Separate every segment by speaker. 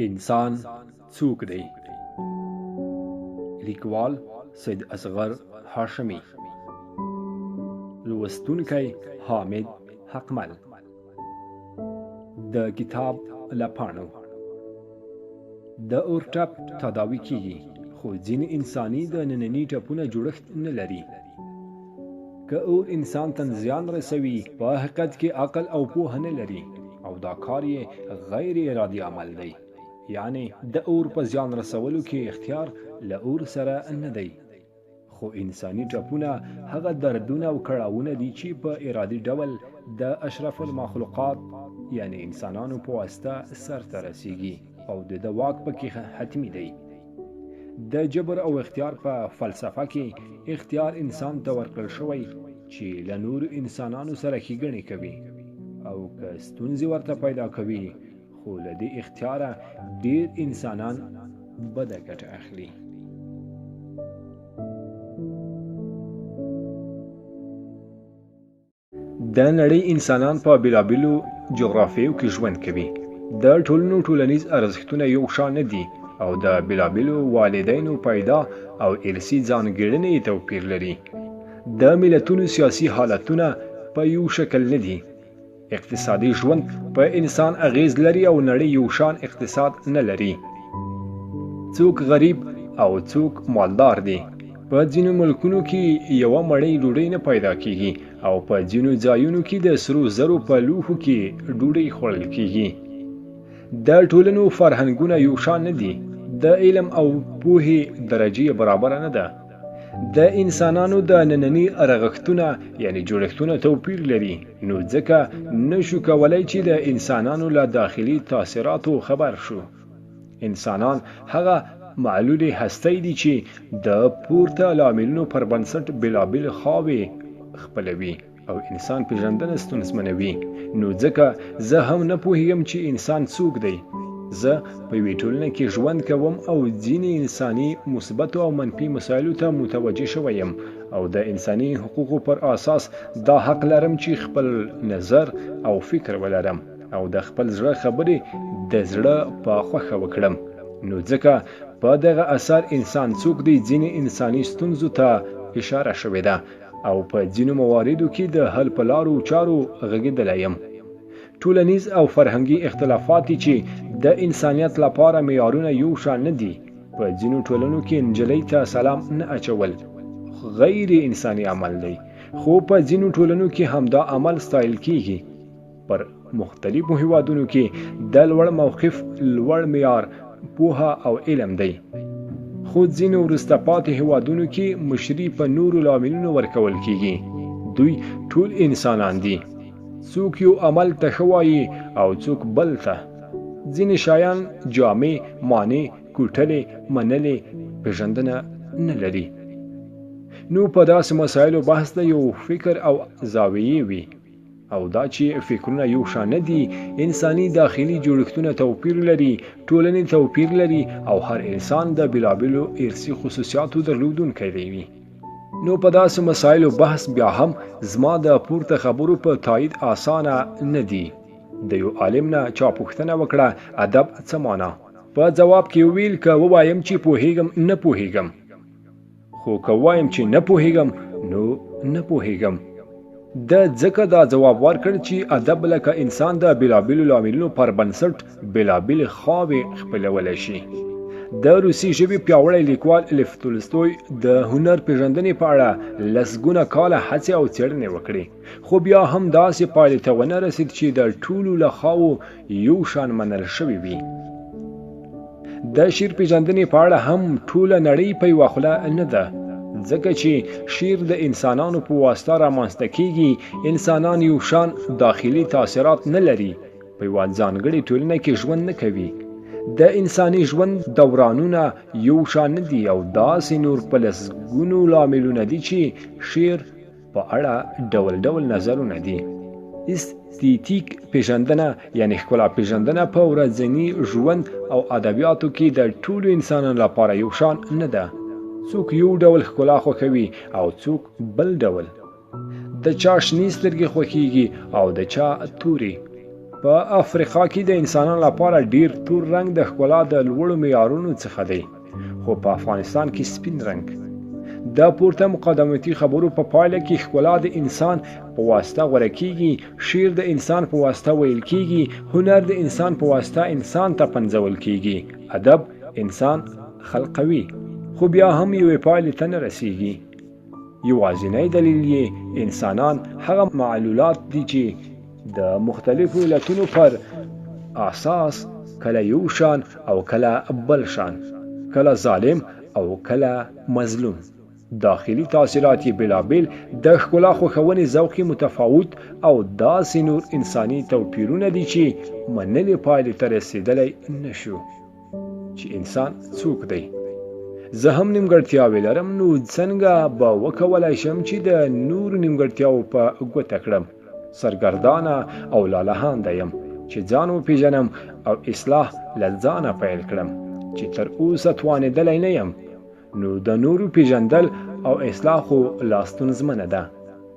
Speaker 1: انسان څوک دی؟ لیکوال سید اصغر هاشمی، لوستونکی حامد حقمل. د کتاب له پاڼو. د اور ټپ تداوي کیږي، خو ځینې انساني د ننني ټپونه جوړښت نه لري. که اور انسان ته زیان رسوي، په حقیقت کې عقل او پوهه نه لري، او دا کار یې غیر ارادي عمل دی. یعنی د اور په زیان رسولو کې اختیار له اور سره نه دی. خو انساني ټپونه هغه دردونه او کړاوونه دي چې په ارادي ډول د اشرف المخلوقات یعنی انسانانو په واسطه سرته رسیږي، او د واک پکې حتمی دی. د جبر او اختیار په فلسفه کې اختیار انسان ته ورکړل شوی چې له نور انسانانو سره ښېګڼې کوي، او که ستونزې ورته پیدا کوي، خو له دې اختیاره ډېر انسانان بده ګټه اخلي. د نړۍ انسانان په بېلابېلو جغرافیو کې ژوند کوي. د ټولنو ټولنیز ارزښتونه یو شان نه دي، او د بېلابېلو والدینو پیدا او ارثي ځانګړنې توپیر لري. د ملتونو سیاسي حالتونه په یو شکل نه دي. اقتصادي ژوند په انسان اغیز لري، او نړۍ یو شان اقتصاد نه لري. څوک غریب او څوک مالدار دي. په ځینو ملکونو کې یوه مړۍ ډوډۍ نه پیدا کیږي، او په ځینو ځایونو کې د سرو زرو په لوښو کې ډوډۍ خوړل کیږي. د ټولنو فرهنګونه یو شان نه دي. د علم او پوهې درجه برابر نه ده. د انسانانو د ننني رغښتونه یعنی جوړښتونه توپیر لري، نو ځکه نشو کولای چې د انسانانو له داخلي تاثیراتو خبر شو. انسانان هغه معلول هستی دي چې د پورته لاملونو پر بنسټ بېلابېل خواوې خپلوي او انسان پیژندنه ستونزمنوي. نو ځکه زه هم نه پوهیږم چې انسان څوک دی. زه په یوې ټولنه کې ژوند کوم، او ځینې انساني مثبتو او منفي مسایلو ته متوجه شوی یم، او د انساني حقوقو پر اساس دا حق لرم چې خپل نظر او فکر ولرم، او د خپل زړه خبرې د زړه په خوښه وکړم. نو ځکه په دغه اثر انسان څوک دی ځینې انساني ستونزو ته اشاره شوې ده، او په ځینو مواردو کې د حل په لارو چارو غږېدلی یم. ټولنیز او فرهنګي اختلافات چې د انسانیت لپاره معیارونه یو شان نه دي. په ځینو ټولنو کې نجلۍ ته سلام نه اچول غیر انساني عمل دی، خو په ځینو ټولنو کې همدا عمل ستایل کیږي. پر مختلفو هیوادونو کې د لوړ موقف، لوړ معیار، پوهه او علم دی. خو ځینو وروسته پاتې هیوادونو کې مشري په نورو لاملونو ورکول کیږي. دوی ټول انسانان دي. څوک یو عمل ته ښه وایي او څوک بل ته. ځینې شیان جامې، مانع، کوټلې، منلې پیژندنه نه لري. نو په داسې مسایلو بحث د یو فکر او زاویې وي، او دا چې فکرونه یو شان نه دي. انساني داخلي جوړښتونه توپیر لري، ټولنې توپیر لري، او هر انسان د بېلابېلو ارثي خصوصیاتو درلودونکی دی. نو په داسې مسایلو بحث بیا هم زما د پورته خبرو په تایید اسانه نه دی. د یو عالم نه چا پوښتنه وکړه ادب څه معنا؟ په جواب کې ویل که ووایم چې پوهیږم نه پوهیږم، خو که وایم چې نه پوهیږم نو نه پوهیږم. د ځکه دا جواب ورکړ چې ادب لکه انسان د بېلابېلو لاملونو پر بنسټ بېلابېلې خواوې خپلولی شي. د روسي ژبې پیاوړی لیکوال لیف تولستوی د هنر پیژندنې په اړه لسګونه کاله هڅې او څېړنې وکړې، خو بیا هم داسې پایلې ته ونه رسید چې د ټولو له خواوو یو شان منل شوی وي. د شعر پیژندنې په اړه هم ټوله نړۍ په یوه خوله نه ده، ځکه چې شعر د انسانانو په واسطه رامنځته کیږي. انسانان یو شان داخلي تاثیرات نه لري، په یوه ځانګړې ټولنه کې ژوند نه کوي. د انساني ژوند دورانونه یو شان نه دي، او داسې نور په لسګونو لاملونه دي چې شعر په اړه ډول ډول نظرونه دي. استیتیک پیژندنه یعنی ښکلا پیژندنه په ورځني ژوند او ادبیاتو کې د ټولو انسانانو لپاره یو شان نه ده. څوک یو ډول ښکلا خوښوي او څوک بل ډول. د چا شنې سترګې خوښیږي او د چا تورې. په افریقا کې د انسانانو لپاره ډیر تور رنګ د ښکلا د لوړو معیارونو څخه دی، خو په افغانستان کې سپین رنګ. د پورته مقدمتي خبرو په پایله کې ښکلا د انسان په واسطه غوره کیږي، شعر د انسان په واسطه ویل کیږي، هنر د انسان په واسطه انسان ته پنځول کیږي، ادب انسان خلقوي، خو بیا هم یوې پایلې ته نه رسیږي. یوازینی دلیل یې انسانان هغه معلولات دي چې د مختلفو علتونو پر اساس کله یو شان او کله بل شان، کله ظالم او کله مظلوم. داخلي تاثیرات یې بېلابېل، د ښکلا خوښونې ذوق متفاوت او داسې نور انساني توپیرونه دي چې منلې پایلې ته رسېدلی نشو چې انسان څوک دی. زه هم نیمګړتیاوې لرم، نو څنګه به وکولی شم چې د نورو نیمګړتیاوو په ګوته کړم؟ سرګردانه او لالهانده یم چې ځان وپېژنم او اصلاح له ځانه پیل کړم چې تر اوسه توانېدلی نه یم. نو د نورو پیژندل او اصلاح خو لا ستونزمنه ده،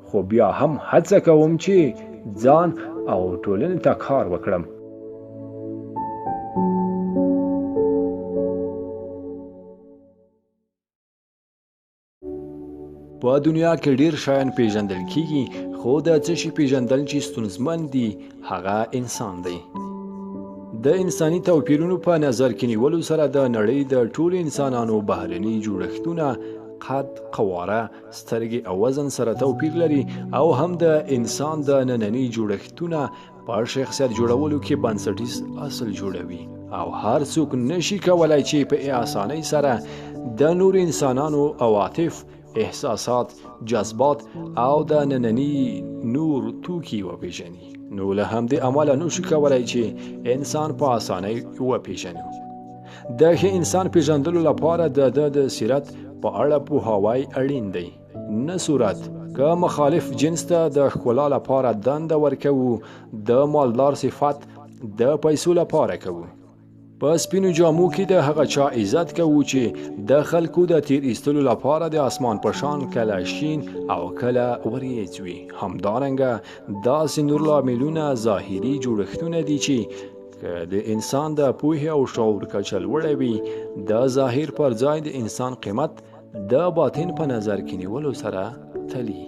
Speaker 1: خو بیا هم هڅه کوم چې ځان او ټولنې ته کار وکړم. په دنیا کې ډیر شیان پیژندل کیږي، خو د څه شي پیژندل چې ستونزمن دي هغه انسان دی. د انساني توپیرونو په نظر کې نیولو سره د نړۍ د ټولو انسانانو بهرني جوړښتونه قد، قواره، سترګې او وزن سره توپیر لري، او هم د انسان د ننني جوړښتونه په شخصیت جوړولو کې بنسټیز اصل جوړوي، او هر څوک نشي کولای چې په اسانۍ سره د نور انسانانو عواطف، احساسات، جذبات او د ننني نور توکي وپیژني. نو له همدې امله نشو کولای چې انسان په اسانۍ وپیژنو. د ښه انسان پیژندلو لپاره د سیرت په اړه پوهاوی اړین دی، نه صورت. که مخالف جنس ته د ښکلا لپاره دنده ورکوو، د مالدار صفت د پیسو لپاره کوو. په سپینو جامو کې د هغه چا عزت کوو چې د خلکو د تیر ایستلو لپاره د اسمان په شان کله شین او کله وریځ وي. همدارنګه داسې نور لاملونه ظاهري جوړښتونه دي چې که د انسان د پوهې او شعور کچه لوړه وي، د ظاهر پر ځای د انسان قیمت د باطن په نظر کې نیولو سره تلي.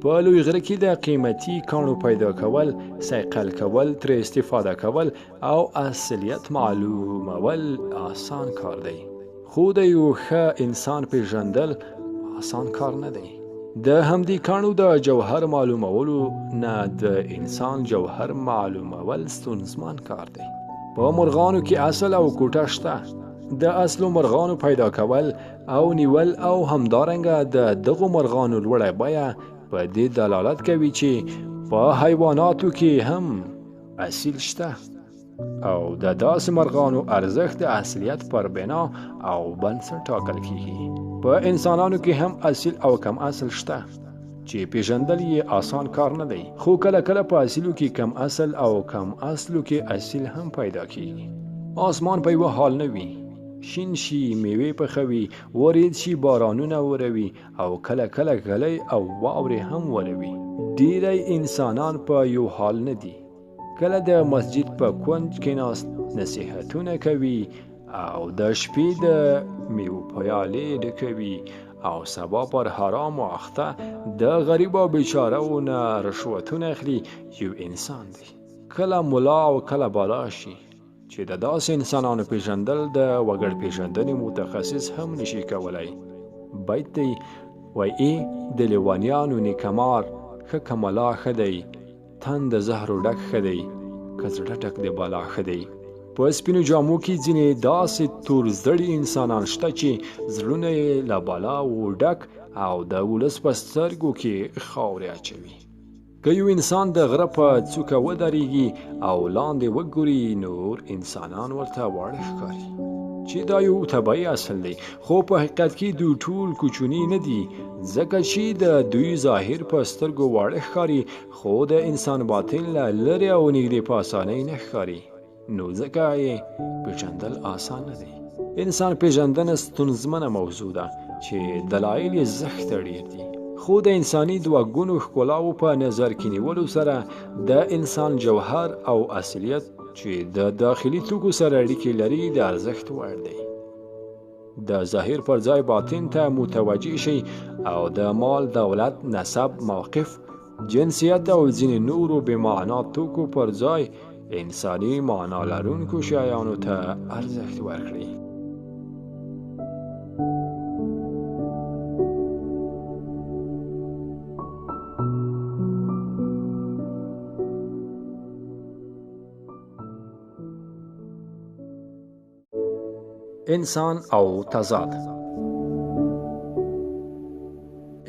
Speaker 1: په لوی غره کې د قیمتي کاڼو پیدا کول، صیقل کول، ترې استفاده کول او اصلیت معلومول آسان کار دی، خو د یو ښه انسان پیژندل آسان کار نه دی. د همدې کاڼو د جوهر معلومولو نه د انسان جوهر معلومول ستونزمن کار دی. په مرغانو کې اصل او کوټه شته. د اصلو مرغانو پیدا کول او نیول او همدارنګه د دغو مرغانو لوړه بیه په دې دلالت کوي چې په حیواناتو کې هم اصیل شته، او د داسې مرغانو ارزښت د اصلیت پر بنا او بنسټ ټاکل کیږي. په انسانانو کې هم اصیل او کم اصل شته چې پیژندل یې آسان کار نه دی، خو کله کله په اصیلو کې کم اصل او کم اصلو کې اصیل هم پیدا کیږي. آسمان په یوه حال نه وي، شین شي، میوې پخوي، وریځ شي، بارانونه وروي، او کله کله غلی او واورې هم وروي. ډیری انسانان په یو حال نه دي. کله د مسجد په کونج کېناست نصیحتونه کوي، او د شپې د میوو پیالې ډکوي، او سبا پر حرام اخته د غریب او بیچارهو نه رشوتونه اخلي. یو انسان دی. کله ملا او کله بالا شي چې د داسې انسانانو پیژندل د وګړ پیژندنې متخصص هم نشي کولای. بیت دی وایي د لیوانیانو نیکمار ښه کملا ښه دی، تن د زهرو ډک ښه دی، که زړه ډک د بالا ښه دی. په سپینو جامو کې ځینې داسې تور زړي انسانان شته چې زړونه یې له بالا و ډک او د ولس په سترګو کې خاورې اچوي. که یو انسان د غره په څوکه ودرېږي او لاندې وګوري، نور انسانان ورته واړه ښکاري چې دا یو طبیعي اصل دی، خو په حقیقت کې دوی ټول کوچني نه دي، ځکه چې د دوی ظاهر په سترګو واړه ښکاري، خو د انسان باطن له لرې او نږدې په اسانۍ نه ښکاري. نو ځکه یې پیژندل آسان نه دی. انسان پیژندنه ستونزمنه موضوع ده چې دلایل یې زښته ډېر دي، خو د انساني دوه ګونو ښکلاو په نظر کې نیولو سره د انسان جوهر او اصلیت چې د داخلي توکو سره اړیکې لري د ارزښت وړ دی. د ظاهر پر ځای باطن ته متوجه شي او د مال، دولت، نسب، موقف، جنسیت او ځینې نورو بې معنا توکو پر ځای انساني معنا لرونکو شیانو ته ارزښت ورکړي. انسان او تضاد.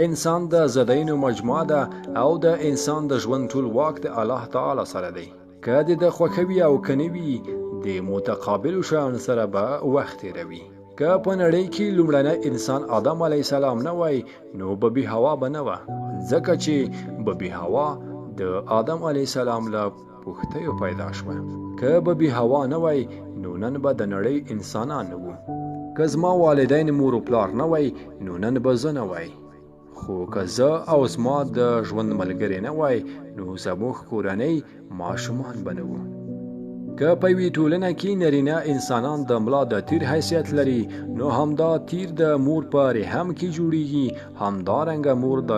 Speaker 1: انسان د زداینو مجموعه ده او د انسان د ژوند ټول واک د الله تعالی سره دی. که د خوښوي او که نه وي د متقابلو شیانو سره به وخت تېروي. که په نړۍ کې لومړنی انسان آدم علیه السلام نه وای نو ببي حوا به نه وه، ځکه چې ببي حوا د آدم علیه السلام له پوښتیو پیدا شوه. که ببي حوا نه وای نو نن به د نړۍ انسانان نه وو. که زما والدین مور و پلار نه وای نو نن به زه نه وای. خو که زه او زما د ژوند ملګری نه وای نو زموږ کورنۍ ماشومان به نه وو. که په یوې ټولنه کې نرینه انسانان د ملا د تیر حیثیت لري نو همدا تیر د مور په رحم کې جوړیږي، همدارنګه مور د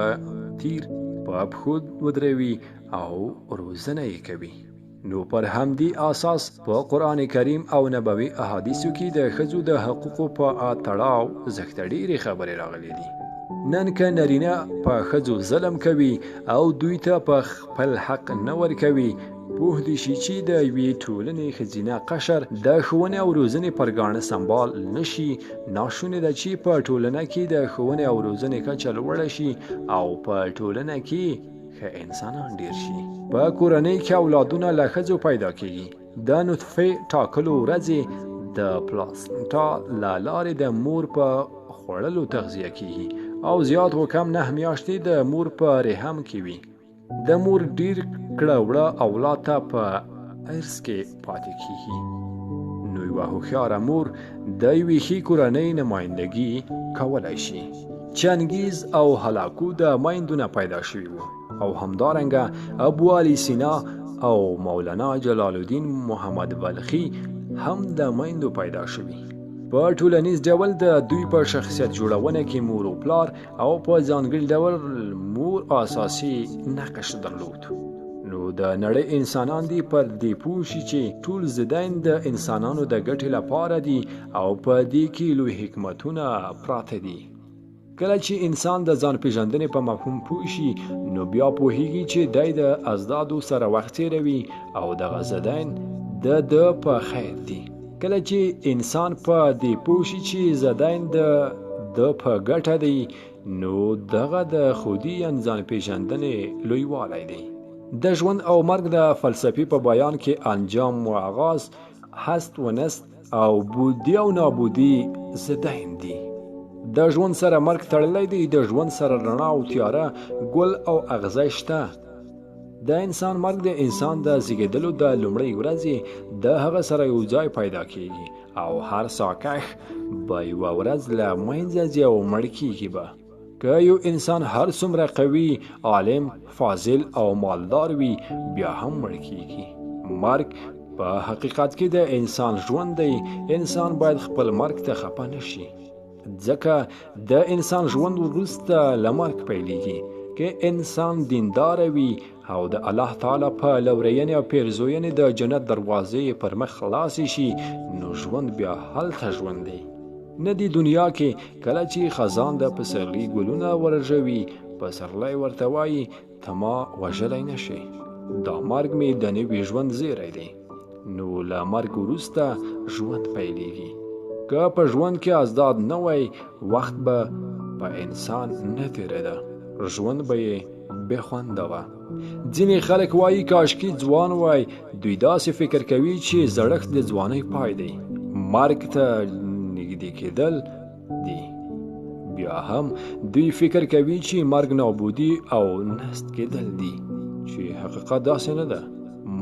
Speaker 1: تیر په پښو ودروي او روزنه یې کوي. نو پر همدې اساس په قرآن کریم او نبوي احادیثو کې د ښځو د حقوقو په تړاو زښته ډېرې خبرې راغلي دي. نن که نرینه په ښځو ظلم کوي او دوی ته په خپل حق نه ورکوي، پوه دې شي چې د یوې ټولنې ښځینه قشر د ښوونې او روزنې پر ګاڼه سمبال نشي. ناشونې ده چې په ټولنه کې د ښوونې او روزنې کچه لوړه شي او په ټولنه کې ښه انسانان ډیر شي. په کورنۍ کې اولادونه له ښځو پیدا کېږي. د نطفې ټاکلو ورځې د پلاسنټا له لارې د مور په خوړلو تغذیه کېږي او زیات و کم 9 میاشتې د مور په رحم کې وي. د مور ډیر کړه وړه اولاد ته په ارث کې پاتې کېږي. نو یوه هوښیاره مور د یوې ښې کورنۍ نمایندګي کولی شي. چنګیز او هلاکو د میندونه پیدا شوي وو او همدارنګه ابو علی سینا او مولانا جلال الدین محمد بلخي هم د میندو پیدا شوي. په ټولنیز ډول د دوی په شخصیت جوړونه کې مور او پلار او په ځانګړي ډول مور اساسي نقش درلود. نو د نړۍ انسانان دي پر دې پوه شي چې ټول زداین د انسانانو د ګټې لپاره دي او په دې کې لوی حکمتونه پراته دي. کله چې انسان د ځان پیژندنې په مفهوم پوه شي نو بیا پوهیږي چې دی د ازدادو سره وخت تېروي او دغه زداین د په خیر دي. کله چې انسان په دې پوه شي چې زداین د په ګټه دی نو دغه د خودي ځان پیژندنې لویوالی دی. د ژوند او مرګ د فلسفې په بیان کې انجام و آغاز، هست و نست او بودی او نابودی زداین دي. د ژوند سره مرګ تړلی دی، د ژوند سره رڼا او تیاره، ګل او اغزی شته. د انسان مرګ د انسان د زیږیدلو د لومړۍ ورځې د هغه سره یو ځای پیدا کیږي او هر ساکښ به یوه ورځ له منځه ځي او مړ کیږي به. که یو انسان هر څومره قوي، عالم، فاضل او مالدار وي بیا هم مړ کیږي. مرګ په حقیقت کې د انسان ژوند دی. انسان باید خپل مرګ ته خفه نشي، ځکه د انسان ژوند وروسته له مرګ پیلیږي. که انسان دیندار وي او د الله تعالی په لورینې او پیرزوینې د جنت دروازې پر مخ خلاصې شي نو ژوند بیا هلته ژوند دی. نه دی دنیا کې کله چې خزان د پسرلي ګلونه ورژوي پسرلی ورته وایي ته ما وژلی نشي، دا مرګ مې د نوي ژوند زیری دی. نو له مرګ وروسته ژوند پیلیږي. که په ژوند کې ازداد نه وای وخت به په انسان نه تېرېده، ژوند به یې بې خونده وه. ځینې خلک وایي کاشکي ځوان وای. دوی داسې فکر کوي چې زړښت د ځوانۍ پای دی، مرګ ته نږدې کېدل دي. بیا هم دوی فکر کوي چې مرګ نابودي او نست کېدل دي، چې حقیقت داسې نه ده.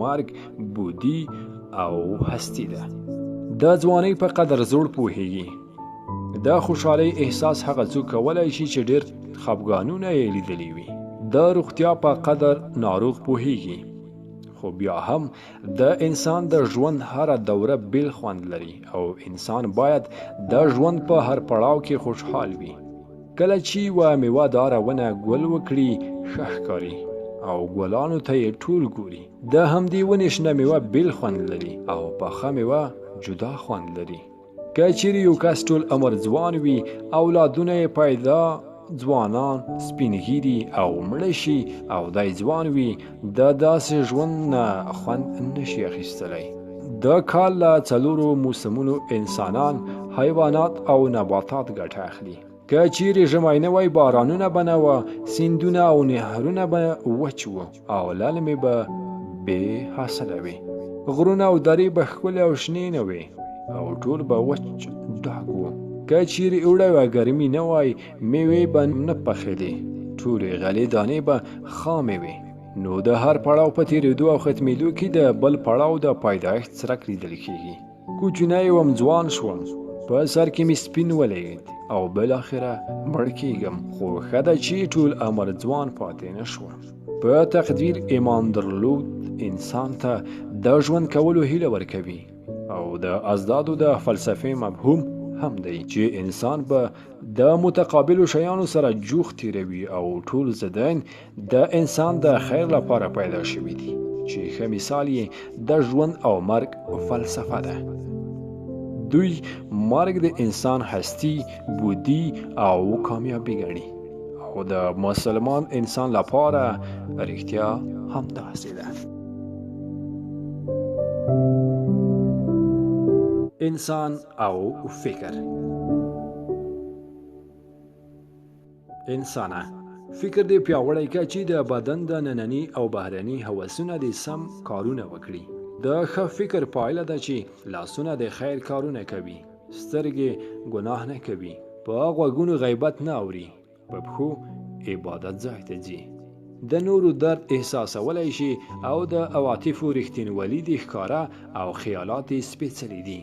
Speaker 1: مرګ بودي او هستی ده. د ځوانۍ په قدر زوړ پوهیږي، د خوشحالۍ احساس هغه څوک کولی شي چې ډېر خفګانونه یې لیدلي وي. د روغتیا په قدر ناروغ پوهیږي، خو بیا هم د انسان د ژوند هره دوره بیل خوند لري او انسان باید د ژوند په هر پړاو کې خوشحال وي. کله چې یوه میوه داره ونه ګل وکړي ښه ښکاري او ګلانو ته یې ټول ګوري. د همدې ونې شنه میوه بیل خوند لري او پخه میوه جدا خوند لري. که چیرې یو کس ټول عمر ځوان وي، اولادونه یې پیدا، ځوانان سپین ږیري او مړه شي او دی ځوان وي، د داسې ژوند نه خوند نشي اخیستلی. د کال له 4 موسمونو انسانان، حیوانات او نباتات ګټه اخلي. که چیرې ژمی نه وای، بارانونه به نه وه، سیندونه او نهرونه به وچ وو او للمې به بې حاصله وې. غرونه او درې به ښکلې او شنې نه وې او ټول به وچ ډاک وو. که چیرې اوړی وه، ګرمي نه وای، میوې به نه پخېدې، ټولې غلې دانې به خامې وې. نو د هر پړاو په تېرېدو او ختمېدو کې د بل پړاو د پیدایښت څرک لیدل کېږي. کوچنی وم، ځوان شوم، په سر کې مې سپین ولګېد او بالاخره مړ کېږم، خو ښه ده چې ټول عمر ځوان پاتې نه شوم. په تقدیر ایمان درلود انسان ته د ژوند کولو هیله ورکوي او د ازدادو د فلسفې مفهوم هم دی چې انسان به د متقابلو شیانو سره جوخت تیروي او ټول زدین د انسان د خیر لپاره پیدا شوي دي، چې ښه مثال یې د ژوند او مرګ فلسفه ده. دوی مرګ د انسان هستی، بودی او کامیابی ګڼي او د مسلمان انسان لپاره رښتیا همداسې ده. انسان او فکر. انسانه فکر دې پیاوړی که چې د بدن د ننني او بهرني هوسونه دې سم کارونه وکړي. د ښه فکر پایله ده چې لاسونه د خیر کارونه کوي، سترګې ګناه نه کوي، په غوږونو غیبت نه اوري، په پښو عبادت ځای ته ځي، د نورو درد احساسولی شي او د عواطفو رښتینولي دې ښکاره او خیالات یې سپېڅلي دي.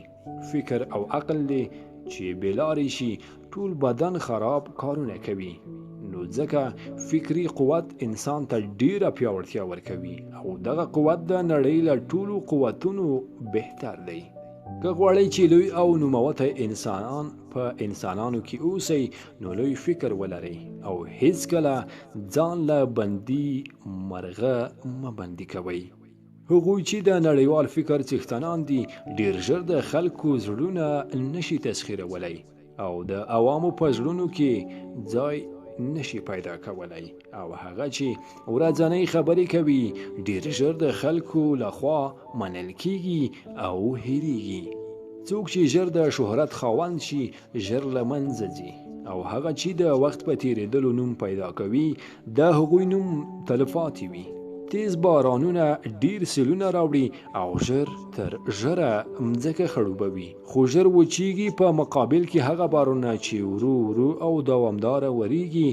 Speaker 1: فکر او عقل دې چې بېلارې شي ټول بدن خراب کارونه کوي. نو ځکه فکري قوت انسان ته ډیره پیاوړتیا ورکوي او دغه قوت د نړۍ له ټولو قوتونو بهتر دی. که غواړئ چې لوی او نوموتی انسانان په انسانانو کې اوسئ، نو لوی فکر ولرئ او هیڅکله ځان له بندي مرغه مه بندي کوئ. هغوی چې د نړیوال فکر څښتنان دي ډیر ژر د خلکو زړونه نشي تسخیرولی او د عوامو په زړونو کې ځای نشي پیدا کولی، او هغه چې ورځنۍ خبرې کوي ډیر ژر د خلکو لخوا منل کیږي او هیریږي. څوک چې ژر د شهرت خاوند شي ژر له منځه ځي او هغه چې د وخت په تیریدلو نوم پیدا کوي د هغوی نوم تلپاتې وي. تیز بارانونه ډیر سیلونه راوړي او ژر تر ژره مځکه خړوبوي، خو ژر وچیږي. په مقابل کې هغه بارانونه چې ورو ورو او دوامداره وریږي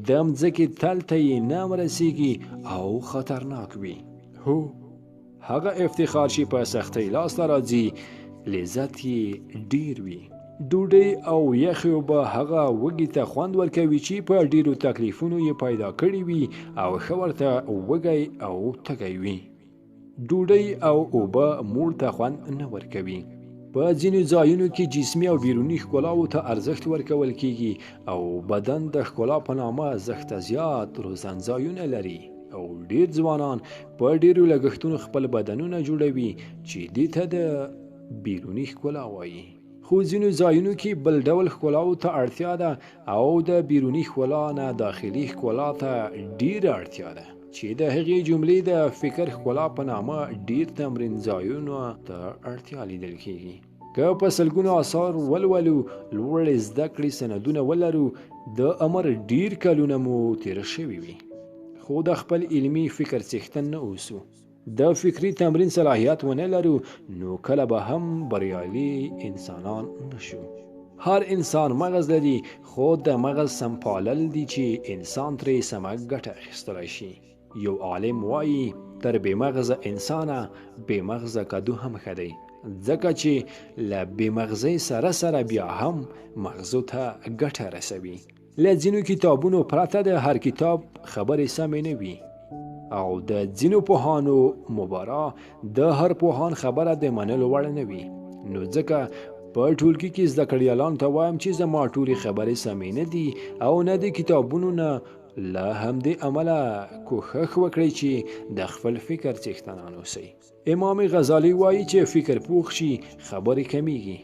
Speaker 1: د مځکې تل ته یې نه رسیږي او خطرناک وي. هو هغه افتخار چې په سختۍ لاسته راځي لذت یې ډیر وي. ډوډۍ او یخې اوبه هغه وږي ته خوند ورکوي چې په ډیرو تکلیفونو یې پیدا کړي وي او ښه ورته وږی او تږی وي. ډوډۍ او اوبه موړ ته خوند نه ورکوي. په ځینو ځایونو کې جسمي او بیروني ښکلاو ته ارزښت ورکول کیږي او بدن د ښکلا په نامه زښته زیات روزنځایونه لري او ډیر ځوانان په ډیرو لګښتونو خپل بدنونه جوړوي چې دې ته د بیروني ښکلا وایي. خو ځینو ځایونو کې بل ډول ښکلاو ته اړتیا ده او د بیروني ښکلا نه داخلي ښکلا ته ډیره اړتیا ده چې د هغې جملې د فکر ښکلا په نامه ډیر تمرین ځایونو ته اړتیا لیدل کیږي. که په سلګونو آثار ولولو، لوړې زده کړې سندونه ولرو، د عمر ډیر کلونه مو تیر شوي وي، خو د خپل علمي فکر څښتن نه اوسو، د فکری تمرین صلاحیت ونه لرو، نو کله به هم بریالي انسانان نشو. هر انسان مغز لري، خو د مغز سمپالل دي چې انسان ترې سمه ګټه اخیستلی شي. یو عالم وایي تر بې مغزه انسانه بې مغزه کدو هم ښه دی، ځکه چې له بې مغزۍ سره سره بیا هم مغزو ته ګټه رسوي. له ځینو کتابونو پرته د هر کتاب خبرې سمې نه وي، او د ځینو پوهانو مبارا د هر پوهان خبره د منلو وړ نه وي. نو ځکه په ټولګي کې زده کړیالانو ته وایم چې زما ټولې خبرې سمې نه دي او نه د کتابونو نه. له همدې امله کوښښ وکړئ چې د خپل فکر څښتنان اوسئ. امام غزالی وایي چې فکر پوخ شي خبرې کمیږي.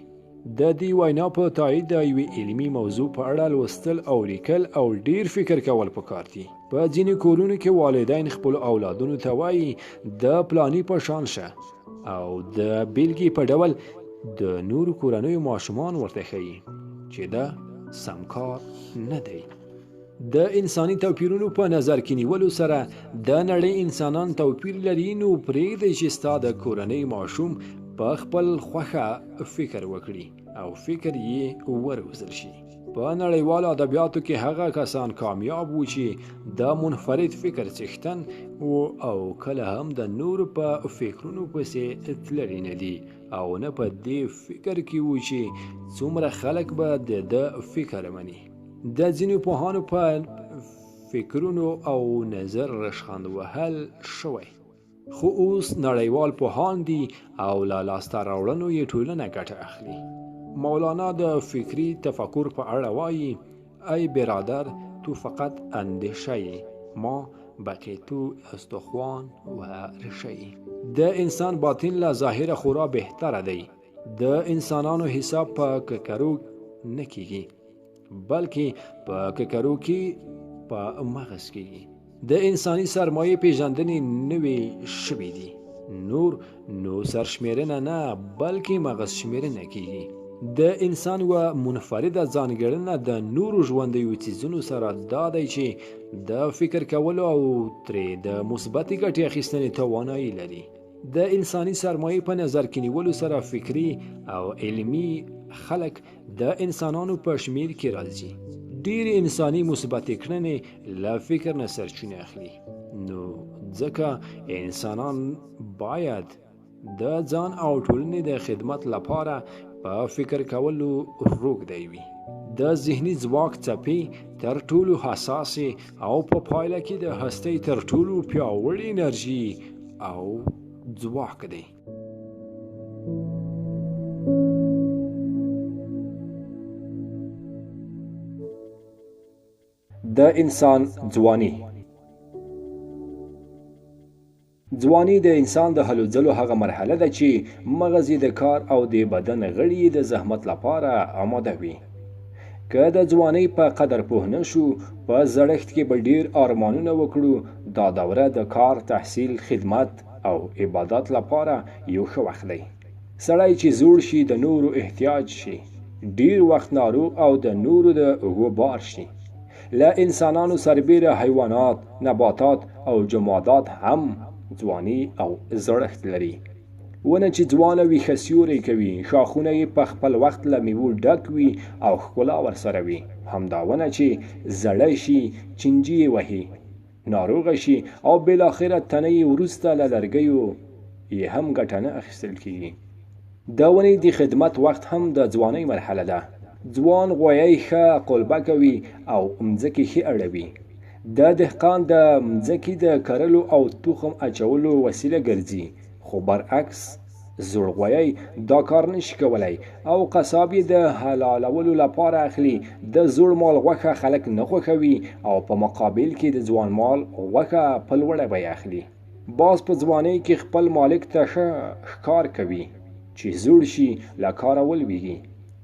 Speaker 1: د دې وینا په تایید د یوې علمي موضوع په اړه لوستل او لیکل او ډیر فکر کول پکار دي. په ځینې کورونو کې والدین خپلو اولادونو ته وایي د پلاني په شان شه، او د بیلګې په ډول د نورو کورنیو ماشومان ورته ښیي چې دا سم کار نه دی. د انساني توپیرونو په نظر کې نیولو سره د نړۍ انسانان توپیر لري، نو پرېږدئ چې ستا د کورنۍ ماشوم په خپل خوښه فکر وکړي او فکر یې وروزل شي. په نړیوالو ادبیاتو کې هغه کسان کامیاب وو چې د منفرد فکر څښتن وو او کله هم د نورو په فکرونو پسې تللي نه دي او نه په دې فکر کې وو چې څومره خلک به د فکر مني. د ځینو پوهانو په فکرونو او نظر رشخند وهل شوی، خو اوس نړیوال پوهان دي او له لاسته راوړنو یې ټولنه ګټه اخلي. مولانا د فکری تفکر په اړه وایي: ای برادر، تو فقط اندیشه ای، ما بقیه تو استخوان و ریشه ای. د انسان باطن له ظاهره خورا بهتره دی. د انسانانو حساب په ککرو نه کیږي، بلکې په ککرو کې په مغز کیږي. د انساني سرمایه پیژندنې نوې شوې دي. نور نو سرشمیرنه نه بلکې مغز شمیرنه کیږي. د انسان و منفرده ځانګړنه د نورو ژوندیو څیزونو سره دا دی چې د فکر کولو او ترې د مثبتې ګټې اخیستنې توانایي لري. د انساني سرمایه په نظر کې نیولو سره فکري او علمي خلک د انسانانو په شمیر کې راځي. ډېر انساني مثبتې کړنې له فکر نه سرچینه اخلي. نو ځکه انسانان باید د ځان او ټولنې د خدمت لپاره په فکر کولو روږدی وي. د ذهني ځواک څپې تر ټولو حساسې او په پایله کې د هستۍ تر ټولو پیاوړې انرژي او ځواک دی. د انسان ځواني. ځواني د انسان د هلو ځلو هغه مرحله ده چې مغز د کار او د بدن غړي د زحمت لپاره آماده وي. که د ځوانۍ په قدر پوه نه شو، په زړښت کې به ډیر ارمانونه وکړو. دا دوره د کار، تحصیل، خدمت او عبادت لپاره یو ښه وخت دی. سړی چې زوړ شي د نورو احتیاج شي، ډیر وخت ناروغ او د نورو د اوږو بار شي. له انسانانو سربیره حیوانات، نباتات او جمادات هم ځواني او زړښت لري. ونه چې ځوانه وي ښه سیوری کوي، شاخونه یې په خپل وخت له میوو ډک وي او ښکلا ورسره وي. همدا ونه چې زړه شي، چینجي یې وهي، ناروغه شي او بالاخره تنه یې وروسته له لرګیو یې هم ګټه نه اخیستل کېږي. د ونې د خدمت وخت هم د ځوانۍ مرحله ده. ځوان غویی ښه قلبه کوي او مځکې ښې اړوي. د دهقان د مځکې د کرلو او تخم اچولو وسیله ګرځي، خو برعکس زوړ غویی دا کار نشي کولی او قصاب یې د حلالولو لپاره اخلي. د زوړ مال غوښه خلک نه خوښوي او په مقابل کې د ځوان مال غوښه په لوړه بیه اخلي. باز په ځوانۍ کې خپل مالک ته ښه ښکار کوي، چې زوړ شي له کاره ولویږي.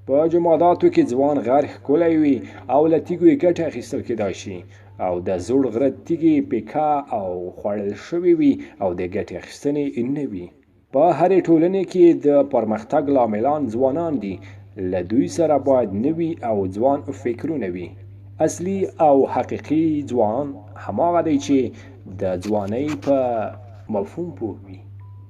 Speaker 1: په جماداتو کې ځوان غر ښکلی وي او له تیږو یې ګټه اخیستل کېدای شي، او د زوړ غره تیږې پیکه او خوړل شوي وي او د ګټې اخیستنې نه وي. په هرې ټولنې کې د پرمختګ لاملان ځوانان دي. له دوی سره باید نوي او ځوان فکرونه وي. اصلي او حقیقي ځوان هماغه دی چې د ځوانۍ په مفهوم پوه وي.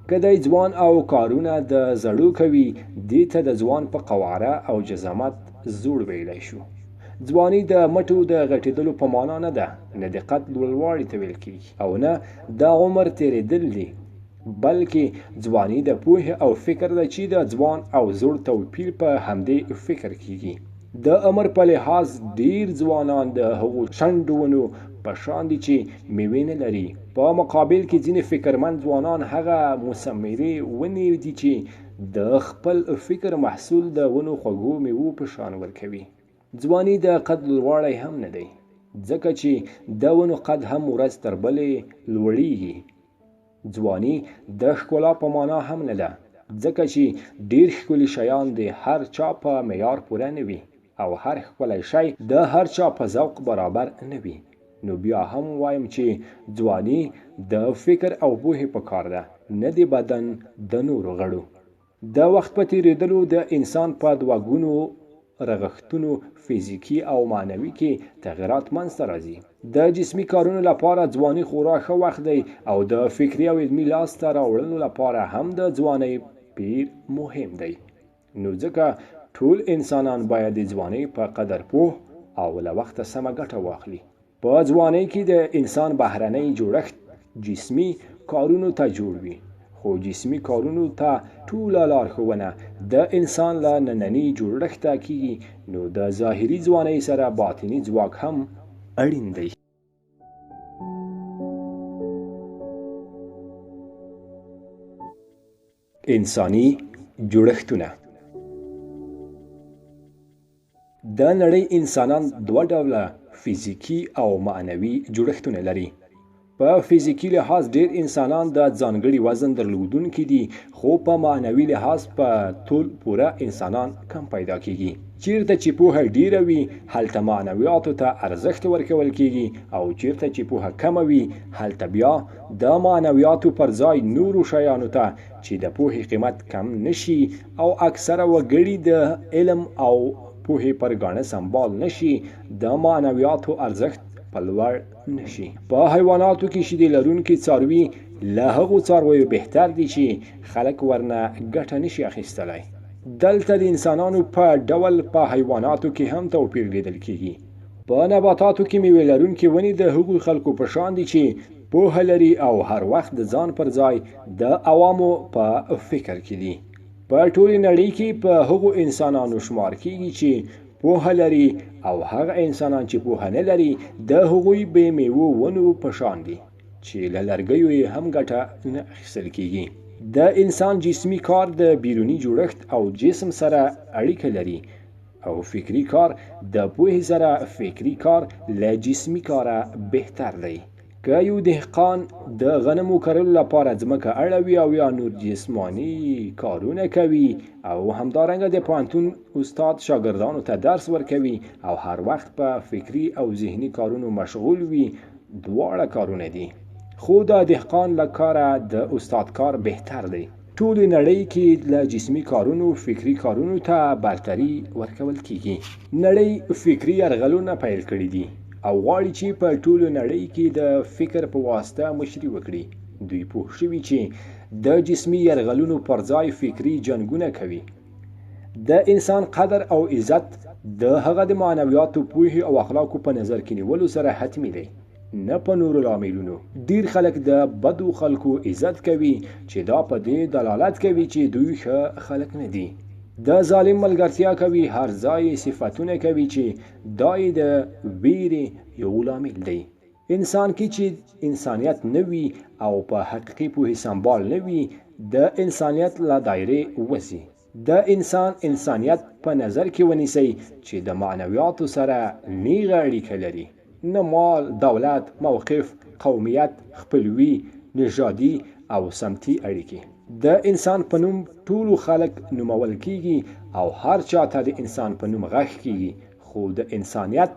Speaker 1: که دی ځوان او کارونه د زړو کوي، دې ته د ځوان په قواره او جزامت زوړ ویلی شو. ځواني د مټو د غټېدلو په معنا نه ده، نه د قد لوړوالي ته ویل کېږي او نه د عمر تېرېدل دي، بلکې ځواني د پوهې او فکر ده چې د ځوان او زوړ توپیر په همدې فکر کېږي. د عمر په لحاظ ډیر ځوانان د هغو شنډو ونو په شان دي چې میوې نه لري، په مقابل کې ځینې فکرمند ځوانان هغه مثمرې ونې دي چې د خپل فکر محصول د ونو خوږو میوو په شان ورکوي. ځواني د قد لوړوالی هم نه دی، ځکه چې د ونو قد هم ورځ تر بلې لوړیږي. ځواني د ښکلا په معنا هم نه ده، ځکه چې ډیر ښکلي شیان د هر چا په معیار پوره نه وي او هر ښکلی شی د هر چا په ذوق برابر نه وي. نو بیا هم وایم چې ځواني د فکر او پوهې په کار ده، نه د بدن د نورو غړو. د وخت په تیریدلو د انسان په دوه ګونو رغښتونو فزیکي او معنوي کې تغیرات منځته راځي. د جسمي کارونو لپاره ځواني خورا ښه وخت دی او د فکري او علمي لاسته راوړنو لپاره هم د ځوانۍ پیر مهم دی. نو ځکه ټول انسانان باید د ځوانۍ په قدر پوه او له وخته سمه ګټه واخلي. په ځوانۍ کې د انسان بهرنی جوړښت جسمي کارونو ته جوړ وي، خو جسمي کارونو ته ټوله لارښوونه د انسان له ننني جوړښته کیږي. نو د ظاهري ځوانۍ سره باطني ځواک هم اړین دی. انساني جوړښتونه. د نړۍ انسانان دوه ډوله فزیکي او معنوي جوړښتونه لري. په فزیکي لحاظ ډیر انسانان د ځانګړي وزن درلودونکي دي، خو په معنوي لحاظ په ټول پوره انسانان کم پیدا کیږي. چیرته چې پوهه ډیره وي هلته معنویاتو ته ارزښت ورکول کیږي، او چیرته چې پوهه کمه وي هلته بیا د معنویاتو پر ځای نورو شیانو ته چې د پوهې قیمت کم نشي او اکثره وګړي د علم او پوهې پر ګاڼه سمبال نشي، د معنویاتو ارزښت په لوړ نشي. په حیواناتو کې شیدې لرونکي څاروي له هغو څارویو بهتر دي چې خلک ورنه ګټه نشي اخیستلی. دلته د انسانانو په ډول په حیواناتو کې هم توپیر لیدل کیږي. په نباتاتو کې میوې لرونکي ونې د هغو خلکو په شان دي چې پوهه لري او هر وخت د ځان پر ځای د عوامو په فکر کې دي. په ټولې نړۍ کې په هغو انسانانو شمار کیږي چې پوهه لري او هغه انسانان چې پوهه نه لري د هغوی بې میوو ونو په شان دي چې له لرګیو یې هم ګټه نه اخیستل کیږي. د انسان جسمي کار د بیروني جوړښت او جسم سره اړیکه لري او فکری کار د پوهې سره فکری کار له جسمي کاره بهتر دی. که یو دهقان د غنمو کرلو لپاره ځمکه اړوي او یا نور جسمانی کارونه کوي او همدارنګه د پوهنتون استاد شاګردانو ته درس ورکوي او هر وخت په فکری او ذهني کارونو مشغول وي، دواړه کارونه دي، خو د دهقان له کاره د استاد کار بهتر دی. ټول نړۍ کې له جسمي کارونو فکری کارونو ته برتري ورکول کیږي. نړۍ فکری یرغلونه پیل کړي دي او غواړي چې په ټولو نړۍ کې د فکر په واسطه مشري وکړي. دوی پوه شوي چې د جسمي یرغلونو پر ځای فکری جنګونه کوي. د انسان قدر او عزت د هغه د معنویاتو، پوهې او اخلاقو په نظر کې نیولو سره حتمي دی، نه په نورو لاملونو. ډیر خلک د بدو خلکو عزت کوي چې دا په دې دلالت کوي چې دوی ښه خلک نه دي. د ظالم ملګرتیا کوي، هر ځای صفتونه کوي چې دای د ویرې یو لامل دی. انسان کې چې انسانیت نه وي او په حقیقي پوهې سمبال نه وي د انسانیت له دایرې وځي. د انسان انسانیت په نظر کې ونیسئ چې د معنویاتو سره نیغه اړیکه لري، نه مال، دولت، موقف، قومیت، خپلوي، نژادي او سمتي اړیکې. د انسان په نوم ټولو خلک نومول کیږي او هر چا ته د انسان په نوم غږ کیږي، خو د انسانیت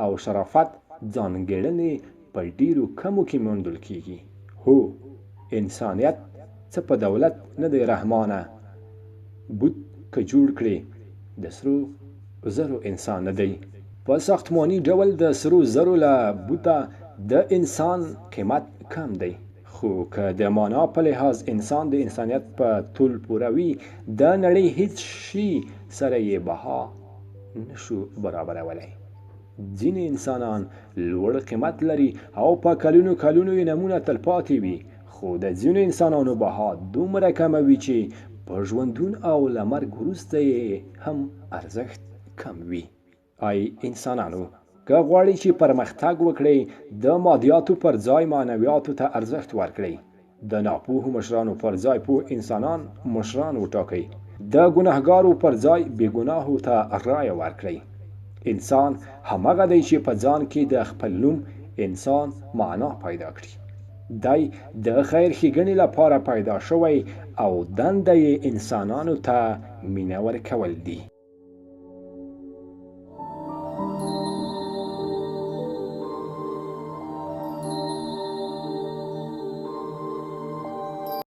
Speaker 1: او شرافت ځانګړنې په ډیرو کمو کې موندل کیږي. هو، انسانیت څه په دولت نه دی رحمانه، بوت که جوړ کړي د سرو زرو انسان نه دی. په ساختماني ډول د سرو زرو له بوته د انسان قیمت کم دی، خو که د معنا په لحاظ انسان د انسانیت په طول پوره وي د نړۍ هیڅ شي سره یې بها نشو برابرولی. ځینې انسانان لوړ قیمت لري او په کلونو کلونو یې نمونه تلپاتې وي، خو د ځینو انسانانو بها دومره کمه وي چې په ژوندون او له مرګ وروسته یې هم ارزښت کم وي. انسانانو، که غواړئ چې پرمختګ وکړئ، د مادیاتو پر ځای معنویاتو ته ارزښت ورکړئ. د ناپوهو مشرانو پر ځای پوه انسانان مشران وټاکئ. د ګناهګارو پر ځای بېګناهو ته رایه ورکړئ. انسان همغه دی چې په ځان کې د خپل نوم انسان معنا پیدا کړي. دی د خیر ښېګڼې لپاره پیدا شوی او دنده یې انسانانو ته مینه ورکول دي.